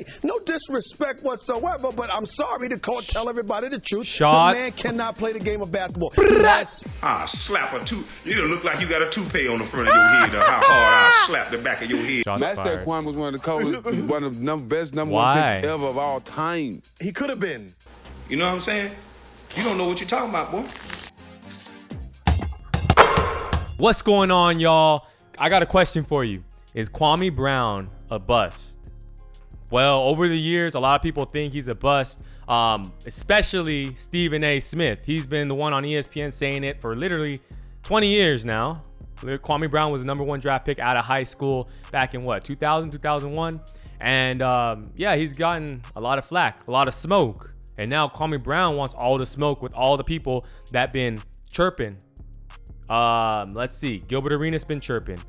play. No disrespect whatsoever, but I'm sorry to tell everybody the truth. Shots. The man cannot play the game of basketball. Slap a tooth. You look like you got a toupee on the front of your head. Or how hard I slap the back of your head. Shots Matt said fired. KWAME was one of the coldest, one of the best number Why? one picks ever of all time. He could have been. You know what I'm saying? You don't know what you're talking about, boy. What's going on, y'all? I got a question for you. Is KWAME Brown a bust? Well, over the years, a lot of people think he's a bust, especially Stephen A. Smith. He's been the one on ESPN saying it for literally 20 years now. KWAME Brown was the #1 draft pick out of high school back in, 2000, 2001? And, yeah, he's gotten a lot of flack, a lot of smoke. And now KWAME Brown wants all the smoke with all the people that been chirping. Let's see. Gilbert Arenas been chirping.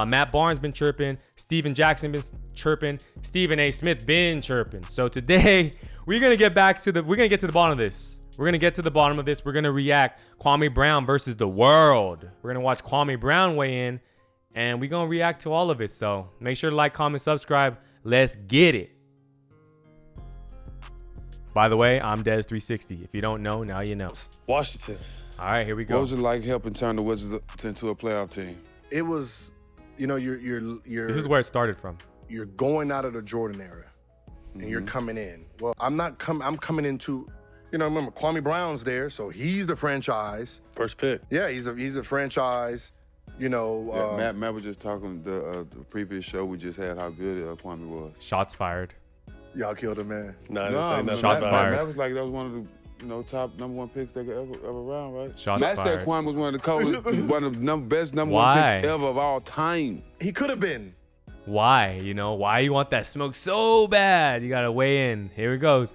Matt Barnes been chirping. Steven Jackson been chirping. Stephen A. Smith been chirping. So today we're gonna get to the bottom of this. We're gonna get to the bottom of this. We're gonna react KWAME Brown versus the world. We're gonna watch KWAME Brown weigh in, and we're gonna react to all of it. So make sure to like, comment, subscribe. Let's get it. By the way, I'm Des360. If you don't know, now you know. Washington. All right, here we go. What was it like helping turn the Wizards into a playoff team? It was, you're This is where it started from. you're going out of the Jordan era, and you're coming in. Well, I'm coming into, remember KWAME Brown's there, so he's the franchise. First pick. Yeah, he's a franchise. Yeah, Matt was just talking the previous show we just had how good KWAME was. Shots fired. Y'all killed him, man. No, I didn't say nothing Shots about fired. Matt was like that was one of the top #1 picks they could ever run, right? Shots Matt fired. said KWAME was one of the coldest, one of the best #1 Why? picks ever of all time. He could have been. Why? Why you want that smoke so bad? You gotta weigh in. Here it goes.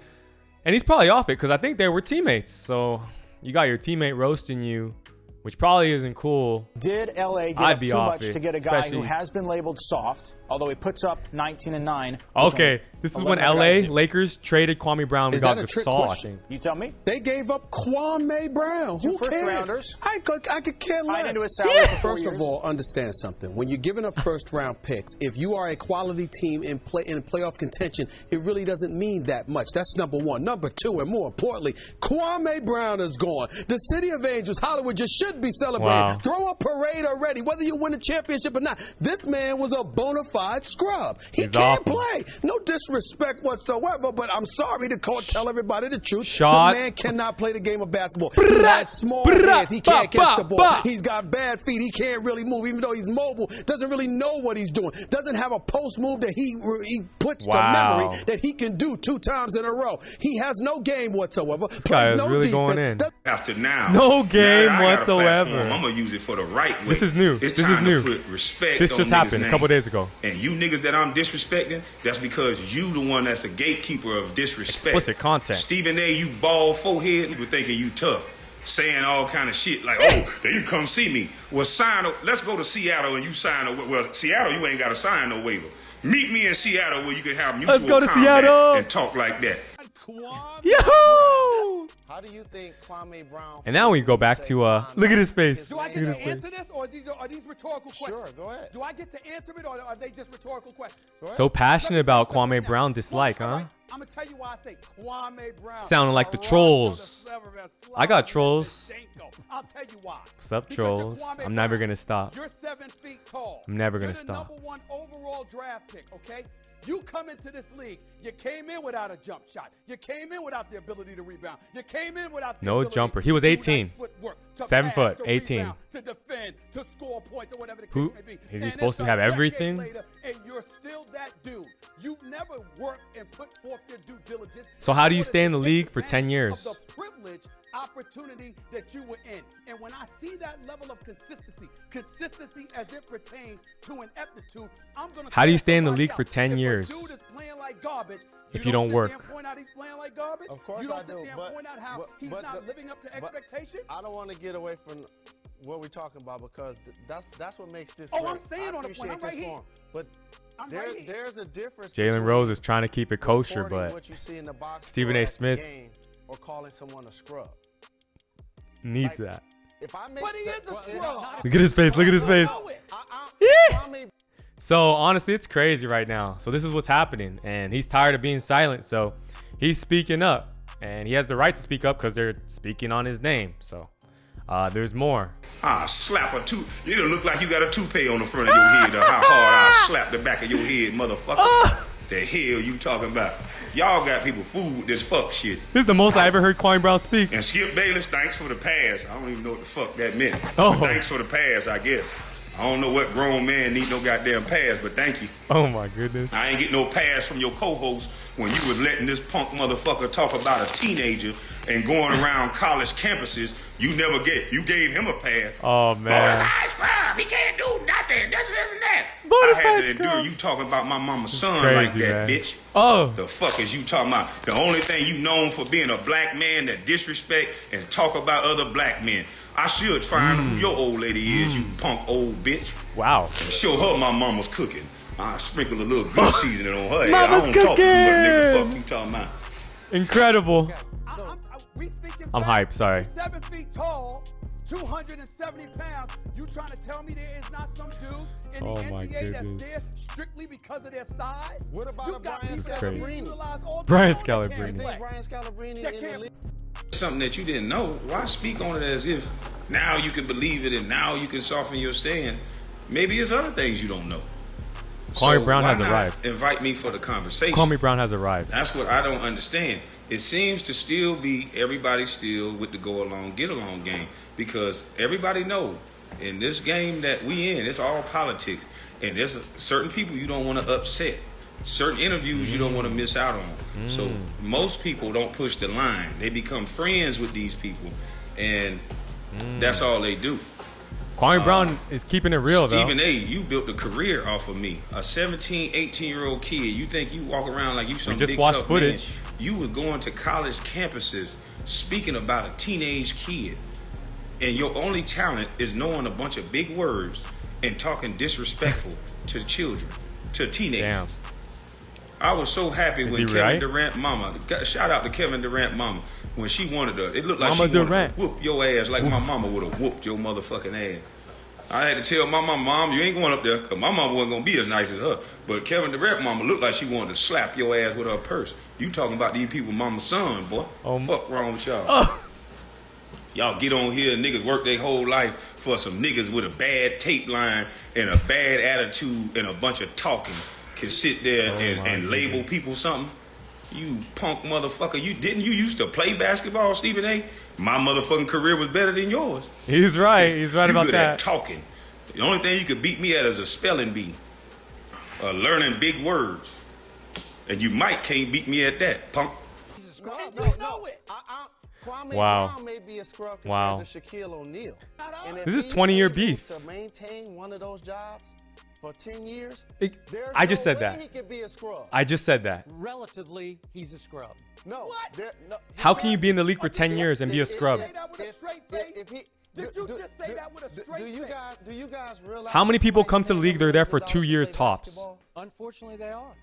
And he's probably off it because I think they were teammates. So you got your teammate roasting you, which probably isn't cool. Did LA get I'd up be too off much it, to get a guy especially- who has been labeled soft, although he puts up 19 and 9? Okay, this is when 11 LA guys do. Lakers traded KWAME Brown. We Is got that a trick Gasol, I question? think. You tell me. They gave up KWAME Brown. Two Who first cares? rounders. I could care Tied less. into his salary for 4 First years. of all, understand something. When you're giving up first-round picks, if you are a quality team in playoff contention, it really doesn't mean that much. That's number one. Number two, and more importantly, KWAME Brown is gone. The city of Angels, Hollywood, just should be celebrating. Wow. Throw a parade already, whether you win a championship or not. This man was a bona fide scrub. He He's can't awful. play. No disrespect whatsoever, but I'm sorry to tell everybody the truth. Shots. The man cannot play the game of basketball. He has small hands. He can't catch the ball. He's got bad feet. He can't really move, even though he's mobile. Doesn't really know what he's doing. Doesn't have a post move that he puts to Wow. memory that he can do 2 times in a row. He has no game whatsoever. This guy plays is no really defense. going in. After now. No game now that I got a whatsoever. platform, I'm gonna use it for the right way. This is new. It's This time is new. to put respect This on just niggas' happened a couple name. days ago. And you niggas that I'm disrespecting, that's because you the one that's a gatekeeper of disrespect. Explicit content. Stephen A., you bald forehead, you were thinking you tough. Saying all kind of shit like, oh, then you come see me. Well, let's go to Seattle and you sign a, well, Seattle, you ain't got to sign no waiver. Meet me in Seattle where you can have mutual Let's go to combat Seattle. and talk like that. Yahoo! How do you think KWAME Brown? And now we go back to look at his face. Do I Look get at his to face. answer this, or are these rhetorical questions? Sure, go ahead. Do I get to answer it, or are they just rhetorical questions? So passionate about KWAME Brown dislike, huh? I'm gonna tell you why I say KWAME Brown. Sounding like the trolls. I got trolls. I'll tell you why. What's up, Because you're trolls? KWAME I'm never Brown. gonna stop. You're 7 feet tall. I'm never You're gonna stop. the #1 overall draft pick, okay? You come into this league, you came in without a jump shot. You came in without the ability to rebound. You came in without the No ability jumper. He was to do 18. nice footwork, to 7 pass, foot, to 18. rebound, to defend, to score points, or whatever the case Who- may be. is he And supposed it's to have a decade everything? later, and you're still that dude. You've never worked and put forth your due diligence. So how do you in order stay in to the take league for 10 advantage years? of the privilege opportunity that you were in. And when I see that level of consistency as it pertains to an aptitude, I'm gonna How do you call stay in the somebody league for out. 10 If a years? dude is playing like garbage, If you don't sit work. there and point out he's playing like garbage. Of course you don't I sit do, there and but- point out how but- he's but not the- living up to but expectations. I don't want to get away from what we're talking about because that's what makes this. Oh, great. I'm staying I on the point. I'm appreciate right this here. form, But I'm right here. there's a difference. Jalen between Rose is trying to keep it kosher, reporting but what you see in the box Stephen score A. after the Smith game or calling someone a scrub. needs Like, that. If I make But he is a scrub. Look at his face. Look at his face. I, Yeah. KWAME So honestly, it's crazy right now. So this is what's happening, and he's tired of being silent. So he's speaking up, and he has the right to speak up because they're speaking on his name. So there's more. I slap a tooth. It'll look like you got a toupee on the front of your head. Or how hard I slap the back of your head, motherfucker. The hell you talking about? Y'all got people fooled with this fuck shit. This is the most I ever heard Kwame Brown speak. And Skip Bayless, thanks for the pass. I don't even know what the fuck that meant. Oh. But thanks for the pass, I guess. I don't know what grown man need no goddamn pass, but thank you. Oh my goodness. I ain't get no pass from your co-host when you was letting this punk motherfucker talk about a teenager and going around college campuses. You gave him a pass. Oh man. Bonafide scrub, he can't do nothing. This and that. I had to endure you talking about my mama's son crazy, like that, man. bitch. Oh. The fuck is you talking about? The only thing you known for being a black man that disrespect and talk about other black men. I should find who your old lady is, you punk old bitch. Wow. And show her my mama's cooking. I sprinkle a little good seasoning on her. Mama's I don't talk too much, nigga. cooking. Fuck you talking about? Incredible. We speaking I'm hyped, sorry. 7 feet tall, 270 pounds. You trying to tell me there is not some dudes in the NBA that's there strictly because of their size? What about Brian Scalabrine? Brian Scalabrine. Brian Scalabrine in the league? Something that you didn't know. Why speak on it as if now you can believe it and now you can soften your stance? Maybe it's other things you don't know. Kwame Brown why has not arrived. Invite me for the conversation. Kwame Brown has arrived. That's what I don't understand. It seems to still be everybody still with the go along, get along game, because everybody know in this game that we in, it's all politics, and there's certain people you don't want to upset. Certain interviews you don't want to miss out on. So most people don't push the line. They become friends with these people, and that's all they do. Kwame Brown is keeping it real, though. Stephen A., you built a career off of me. A 17, 18-year-old kid. You think you walk around like you some big tough man. You were going to college campuses speaking about a teenage kid, and your only talent is knowing a bunch of big words and talking disrespectful to children, to teenagers. Damn. I was so happy when Kevin right? Durant mama, shout out to Kevin Durant mama, when she wanted to, it looked like Mama she wanted Durant. to whoop your ass like my mama would have whooped your motherfucking ass. I had to tell my mom, you ain't going up there, because my mama wasn't going to be as nice as her. But Kevin Durant mama looked like she wanted to slap your ass with her purse. You talking about these people mama's son, boy. Fuck wrong with y'all. Y'all get on here, niggas work their whole life for some niggas with a bad tape line and a bad attitude and a bunch of talking. Can sit there and label people something. You punk motherfucker. You used to play basketball, Stephen A? My motherfucking career was better than yours. He's right. He's right about that. You good at talking. The only thing you could beat me at is a spelling bee. Learning big words. And you can't beat me at that, punk. No. Kwame Wow. Brown may be a scrub compared Wow. to Shaquille O'Neal. This is 20-year beef. To maintain one of those jobs for 10 years, I just said that. He could be a scrub. I just said that. Relatively, he's a scrub. No. How can you be in the league for 10 years and be a scrub? Did you just say that with a straight face? Do you guys realize How many people come to the league? They're there for 2 years tops. Unfortunately, they are.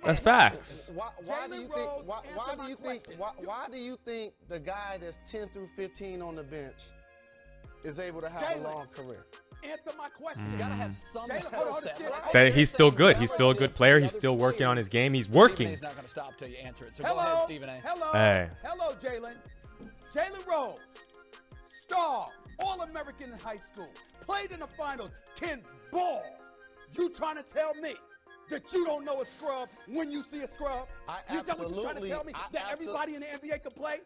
That's facts. Why do you think the guy that's 10 through 15 on the bench is able to have a long career? Answer my question. He's got to have some skill set. That he's still good. He's still a good player. He's still working on his game. He's working. He's not going to stop till you answer it. So go ahead, Stephen A. Hello, Jalen. Jalen Rose, star, All-American in high school, played in the finals, can ball. You trying to tell me that you don't know a scrub when you see a scrub? You trying to tell me that everybody in the NBA can play?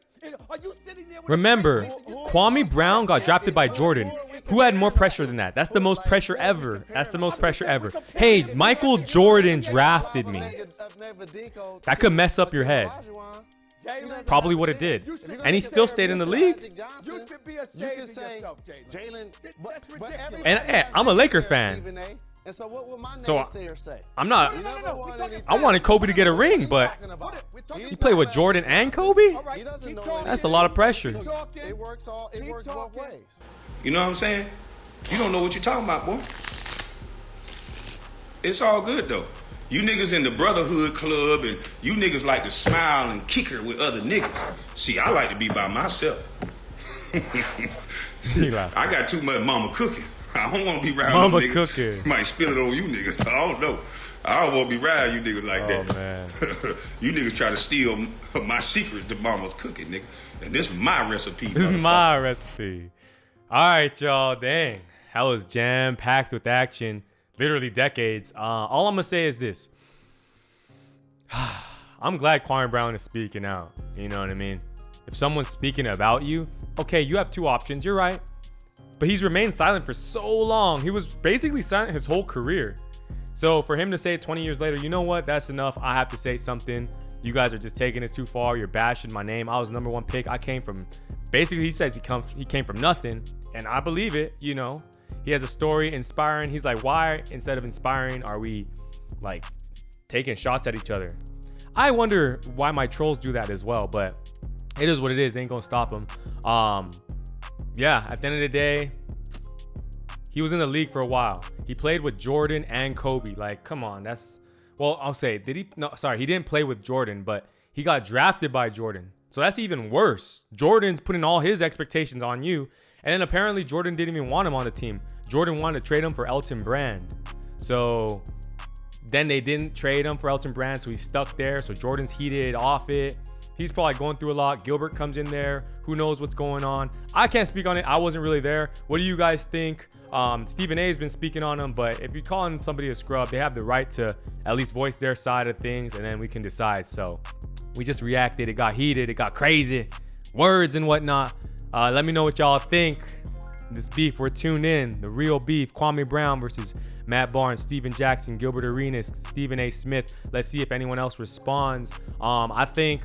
Are you sitting there with Remember, Kwame Brown got drafted by Jordan. Who had more pressure than that? That's the most pressure ever. That's the most pressure ever. Hey, Michael Jordan drafted me. That could mess up your head. Probably what it did. And he still stayed in the league. You should be ashamed of yourself, Jalen. And I'm a Laker fan. And so what would my So say? I'm not. I wanted Kobe to get a ring, but you play with Jordan and Kobe? That's a lot of pressure. It works both ways. You know what I'm saying? You don't know what you're talking about, boy. It's all good, though. You niggas in the brotherhood club, and you niggas like to smile and kick her with other niggas. See, I like to be by myself. I got too much mama cooking. I don't want to be around Mama no niggas. cooking. Might spill it on you niggas. I don't know. I don't want to be around you niggas like that. Oh, man. You niggas try to steal my secrets that mama's cooking, nigga. And this is my recipe. This is my recipe. All right, y'all. Dang. That was jam-packed with action. Literally decades. All I'm going to say is this. I'm glad Kwame Brown is speaking out. You know what I mean? If someone's speaking about you, okay, you have two options. You're right. But he's remained silent for so long. He was basically silent his whole career. So for him to say it 20 years later, you know what? That's enough. I have to say something. You guys are just taking it too far. You're bashing my name. I was #1 pick. I came from, basically he says he came from nothing. And I believe it, you know. He has a story, inspiring. He's like, why, instead of inspiring, are we like taking shots at each other? I wonder why my trolls do that as well, but it is what it is. Ain't gonna stop him. Yeah, at the end of the day, he was in the league for a while. He played with Jordan and Kobe. Like, come on, that's, well, I'll say, did he? No, sorry, he didn't play with Jordan, but he got drafted by Jordan. So that's even worse. Jordan's putting all his expectations on you. And then apparently Jordan didn't even want him on the team. Jordan wanted to trade him for Elton Brand. So then they didn't trade him for Elton Brand, so he's stuck there. So Jordan's heated off it. He's probably going through a lot. Gilbert comes in there. Who knows what's going on? I can't speak on it. I wasn't really there. What do you guys think? Stephen A has been speaking on him, but if you're calling somebody a scrub, they have the right to at least voice their side of things, and then we can decide. So we just reacted. It got heated. It got crazy. Words and whatnot. Let me know what y'all think. This beef, we're tuned in. The real beef. Kwame Brown versus Matt Barnes, Steven Jackson, Gilbert Arenas, Stephen A. Smith. Let's see if anyone else responds. I think,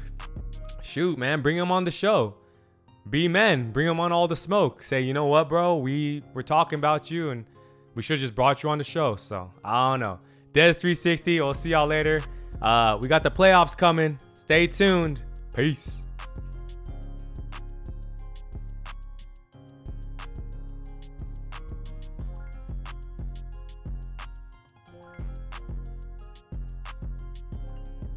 shoot, man, bring them on the show. Be men. Bring them on All the Smoke. Say, you know what, bro? We're talking about you, and we should have just brought you on the show. So, I don't know. Des360, we'll see y'all later. We got the playoffs coming. Stay tuned. Peace.